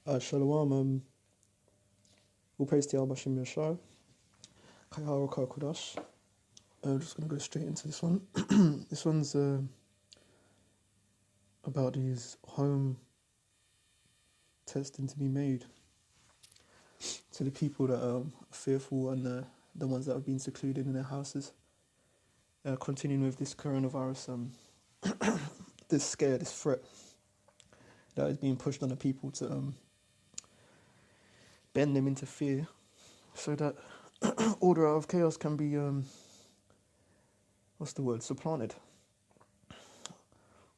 Shalom, all praise to Yahweh Shem Yashar. Kayara Kodash. I'm just going to go straight into this one. This one's about these home testing to be made to the people that are fearful and the ones that have been secluded in their houses. Continuing with this coronavirus, this scare, this threat that is being pushed on the people to bend them into fear so that order out of chaos can be, supplanted.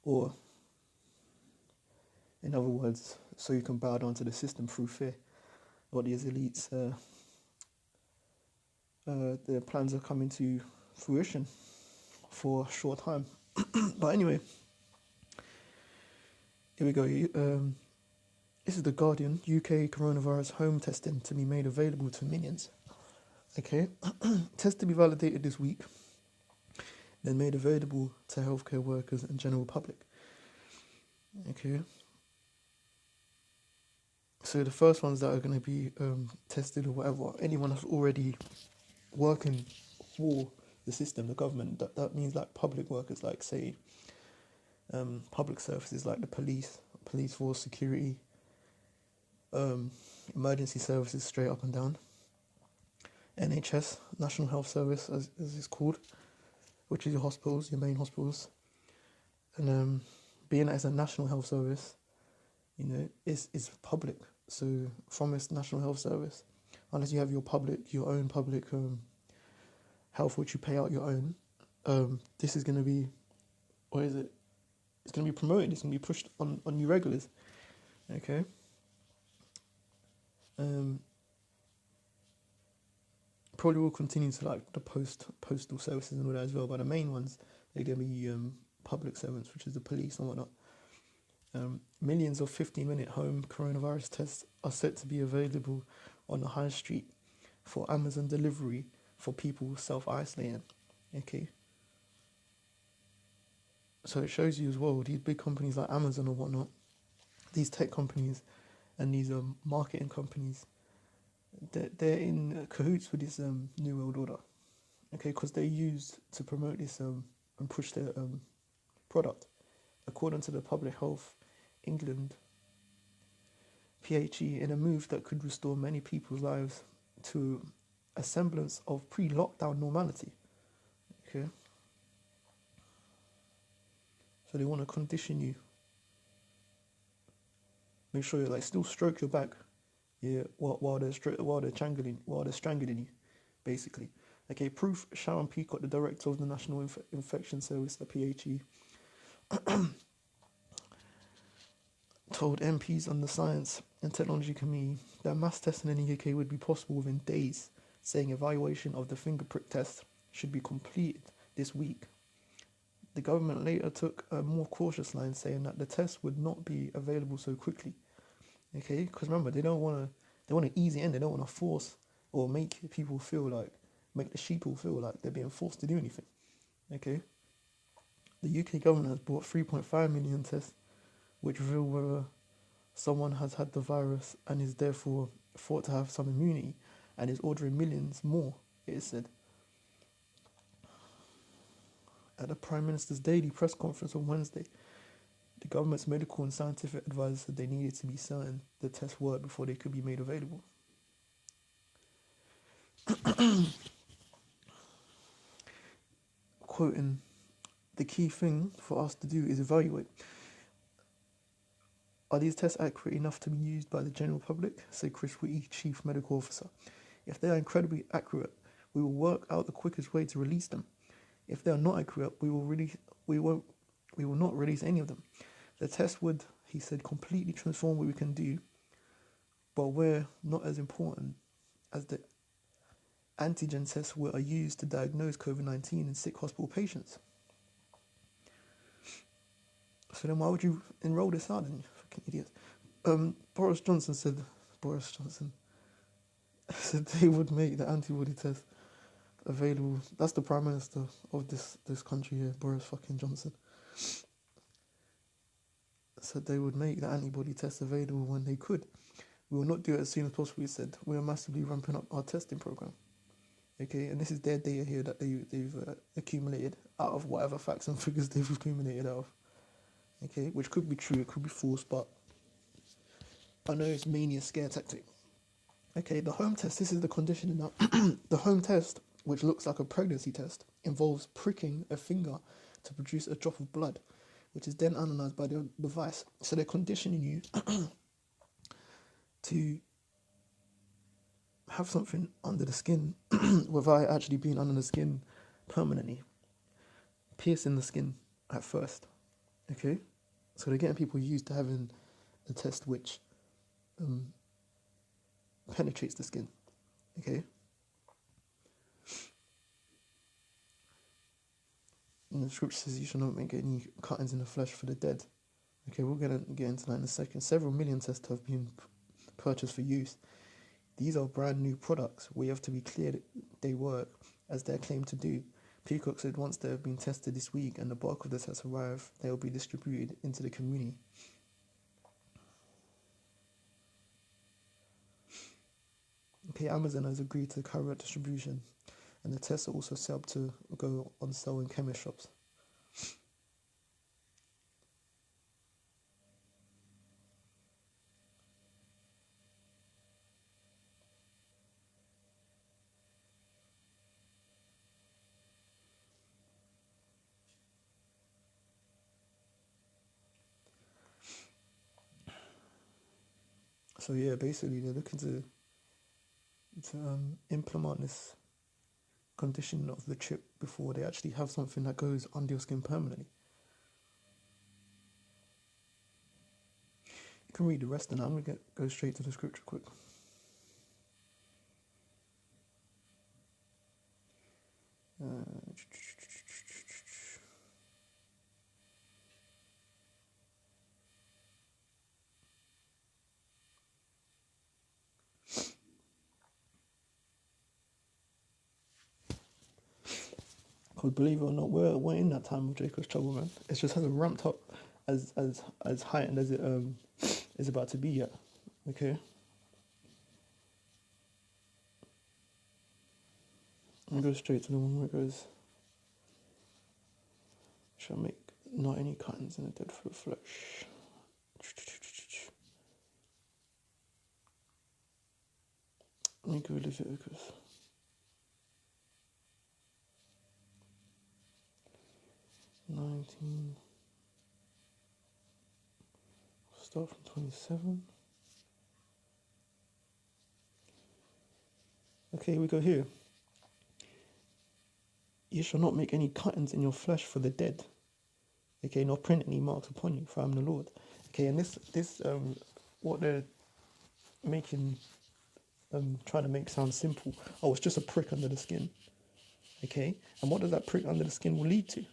Or, in other words, so you can bow down to the system through fear. What these elites, their plans are coming to fruition for a short time. But anyway, here we go. This is The Guardian. UK coronavirus home testing to be made available to millions. Okay, test to be validated this week, then made available to healthcare workers and general public. Okay, so the first ones that are going to be tested or whatever, anyone that's already working for the system, the government, that means like public workers, like say public services like the police force, security, emergency services straight up and down, NHS, National Health Service as it's called, which is your hospitals, your main hospitals. And being as a national health service, you know, is public. So from its National Health Service, unless you have your own public health, which you pay out your own, this is going to be, what is it? It's going to be promoted. It's going to be pushed on you regulars. Okay. Probably will continue to like the postal services and all that as well. But the main ones, they're going to be public servants, which is the police and whatnot. Millions of 15-minute home coronavirus tests are set to be available on the high street for Amazon delivery for people self-isolating. Okay. So it shows you as well, these big companies like Amazon or whatnot, these tech companies and these marketing companies, they're in cahoots with this New World Order. Okay, because they're used to promote this and push their product. According to the Public Health England PHE, in a move that could restore many people's lives to a semblance of pre-lockdown normality. Okay. So they want to condition you. Make sure you like still stroke your back, yeah, while they're strangling you, basically. Okay, proof. Sharon Peacock, the director of the National Infection Service, the PHE, told MPs on the Science and Technology Committee that mass testing in the UK would be possible within days, saying evaluation of the finger prick test should be completed this week. The government later took a more cautious line, saying that the test would not be available so quickly. Okay, because remember, they want to ease it in. They don't want to force or make the sheeple feel like they're being forced to do anything. Okay. The UK government has bought 3.5 million tests, which reveal whether someone has had the virus and is therefore thought to have some immunity, and is ordering millions more, it is said. At the Prime Minister's daily press conference on Wednesday, the government's medical and scientific advisors said they needed to be certain the tests worked before they could be made available. Quoting, the key thing for us to do is evaluate. Are these tests accurate enough to be used by the general public? Said Chris Whitty, Chief Medical Officer. If they are incredibly accurate, we will work out the quickest way to release them. If they are not accurate, we will not release any of them. The test would, he said, completely transform what we can do, but we're not as important as the antigen tests are used to diagnose COVID-19 in sick hospital patients. So then why would you enroll this out then, you fucking idiots? Boris Johnson said they would make the antibody test available. That's the Prime Minister of this country here, Boris fucking Johnson. said they would make the antibody test available when they could. We will not do it as soon as possible, he said. We are massively ramping up our testing program. Okay, and this is their data here that they've accumulated out of whatever facts and figures they've accumulated out of. Okay, which could be true, it could be false, but I know it's mainly a scare tactic. Okay, the home test, this is the conditioning now. The home test, which looks like a pregnancy test, involves pricking a finger to produce a drop of blood, which is then analysed by the device. So they're conditioning you to have something under the skin without actually being under the skin permanently, piercing the skin at first. Okay, so they're getting people used to having a test which penetrates the skin. Okay, and the scripture says you shall not make any cuttings in the flesh for the dead. Okay, we're going to get into that in a second. Several million tests have been purchased for use. These are brand new products. We have to be clear that they work as they're claimed to do. Peacock said once they have been tested this week and the bulk of the tests arrive, they will be distributed into the community. Okay, Amazon has agreed to carry out distribution, and the tests are also set up to go on sale in chemist shops. So yeah, basically they're looking to implement this condition of the chip before they actually have something that goes under your skin permanently. You can read the rest, and I'm going to go straight to the scripture quick. Because believe it or not, we're in that time of Jacob's trouble, man. It just hasn't ramped up as heightened as it is about to be yet. Okay. I'll go straight to the one where it goes, shall make not any cuttings in the dead for the flesh. Let me go Leviticus. Start from 27. Okay, we go here. You shall not make any cuttings in your flesh for the dead. Okay, nor print any marks upon you, for I am the Lord. Okay, and this what they're making, trying to make sound simple. Oh, it's just a prick under the skin. Okay, and what does that prick under the skin will lead to?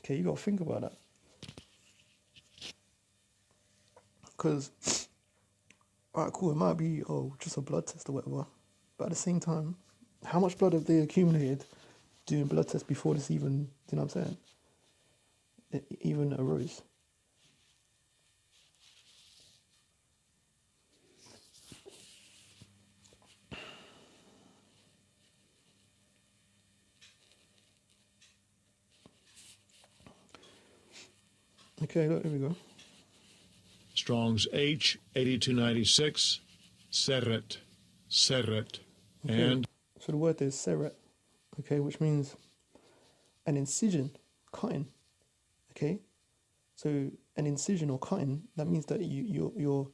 Okay, you got to think about that. Because, alright, cool, it might be, just a blood test or whatever. But at the same time, how much blood have they accumulated doing blood tests before this even, you know what I'm saying? It even arose. Okay, look, here we go. Strong's H8296, seret, Okay. and... So the word there is seret, okay, which means an incision, cutting, okay? So an incision or cutting, that means that you're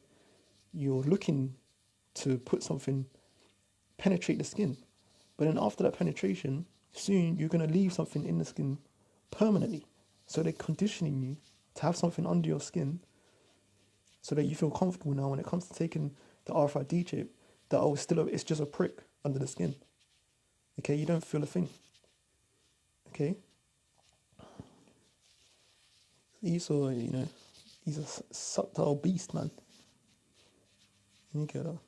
looking to put something, penetrate the skin. But then after that penetration, soon you're going to leave something in the skin permanently. So they're conditioning you to have something under your skin so that you feel comfortable now when it comes to taking the RFID chip, that it's just a prick under the skin. Okay, you don't feel a thing. Okay? He's a subtle beast, man. You get that?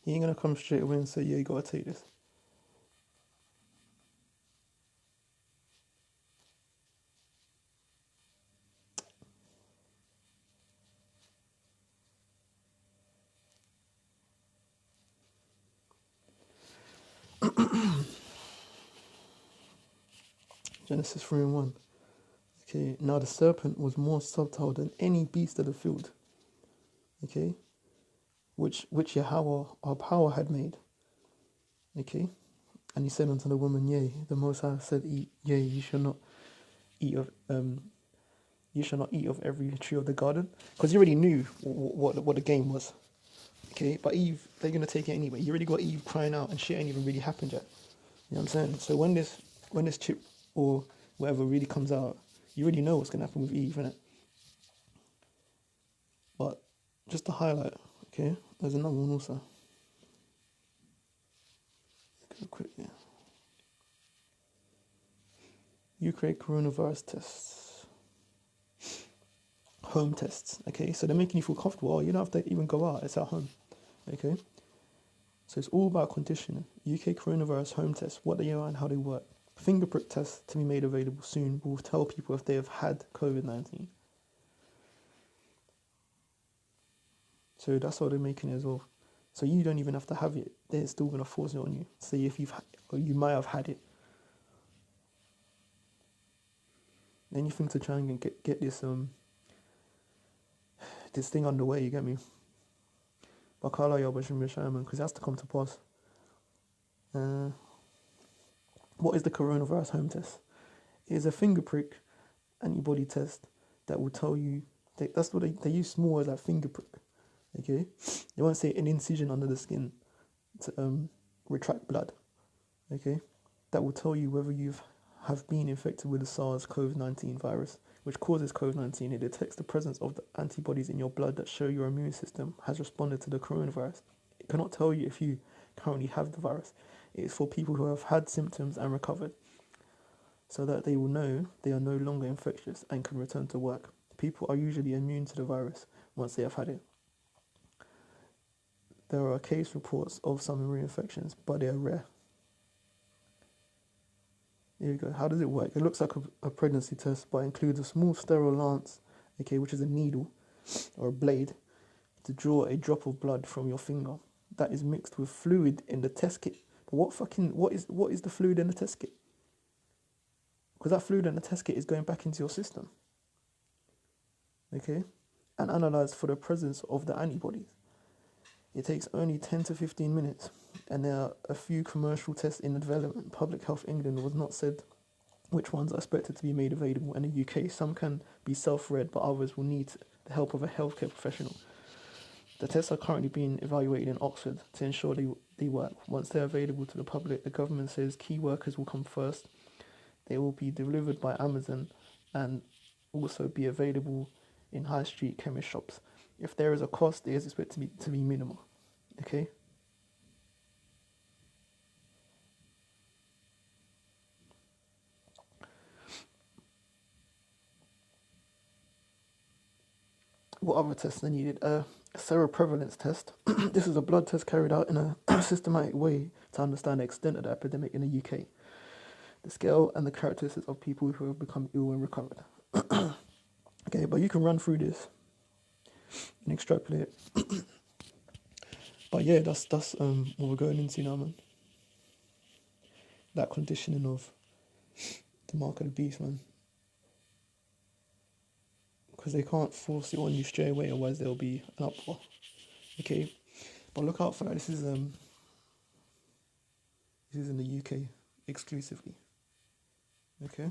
He ain't gonna come straight away and say, yeah, you gotta take this. Genesis 3:1. Okay, now the serpent was more subtle than any beast of the field. Okay, which Yahweh our power had made. Okay, and he said unto the woman, yea, the Most High said, yea, you shall not eat of every tree of the garden, because you already knew what the game was. Okay, but Eve, they're gonna take it anyway. You already got Eve crying out, and shit ain't even really happened yet. You know what I'm saying? So when this chip or whatever really comes out, you already know what's gonna happen with Eve, innit? But just to highlight, okay, there's another one also. Go quickly. UK coronavirus tests. Home tests, okay? So they're making you feel comfortable. Oh, you don't have to even go out, it's at home, okay? So it's all about conditioning. UK coronavirus home tests, what they are and how they work. Finger prick tests to be made available soon will tell people if they have had COVID-19. So that's how they're making it as well. So you don't even have to have it. They're still going to force it on you. Say if you've or you might have had it. Anything to try and get this this thing underway, you get me? Bakala Yabashim Shaman, because it has to come to pass. What is the coronavirus home test? It is a finger prick antibody test that will tell you that's what they use small as like finger prick. Okay? They won't say an incision under the skin to retract blood. Okay? That will tell you whether you have been infected with the SARS-CoV-19 virus, which causes COVID-19. It detects the presence of the antibodies in your blood that show your immune system has responded to the coronavirus. It cannot tell you if you currently have the virus. It is for people who have had symptoms and recovered, so that they will know they are no longer infectious and can return to work. People are usually immune to the virus once they have had it. There are case reports of some reinfections, but they are rare. Here we go. How does it work? It looks like a pregnancy test, but includes a small sterile lance, okay, which is a needle or a blade, to draw a drop of blood from your finger. That is mixed with fluid in the test kit. But what is the fluid in the test kit? Because that fluid in the test kit is going back into your system, okay, and analysed for the presence of the antibodies. It takes only 10 to 15 minutes, and there are a few commercial tests in development. Public Health England was not said which ones are expected to be made available in the UK. Some can be self-read, but others will need the help of a healthcare professional. The tests are currently being evaluated in Oxford to ensure they work. Once they're available to the public, the government says key workers will come first. They will be delivered by Amazon and also be available in high street chemist shops. If there is a cost, it is expected to be minimal. Okay? What other tests are needed? A seroprevalence test. This is a blood test carried out in a systematic way to understand the extent of the epidemic in the UK, the scale and the characteristics of people who have become ill and recovered. Okay, but you can run through this and extrapolate. But yeah, that's what we're going into now, man. That conditioning of the mark of the beast, man. Because they can't force it on you straight away, otherwise there'll be an uproar. Okay, but look out for that. This is in the UK exclusively. Okay.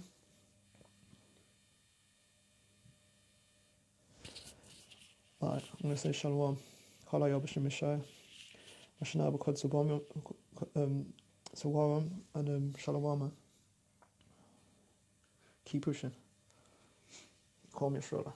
Alright, I'm gonna say shalom. Kala Yabashim Mishai. Mashanaba Kod Sawaram and Shalom. Keep pushing. Call me Stroller.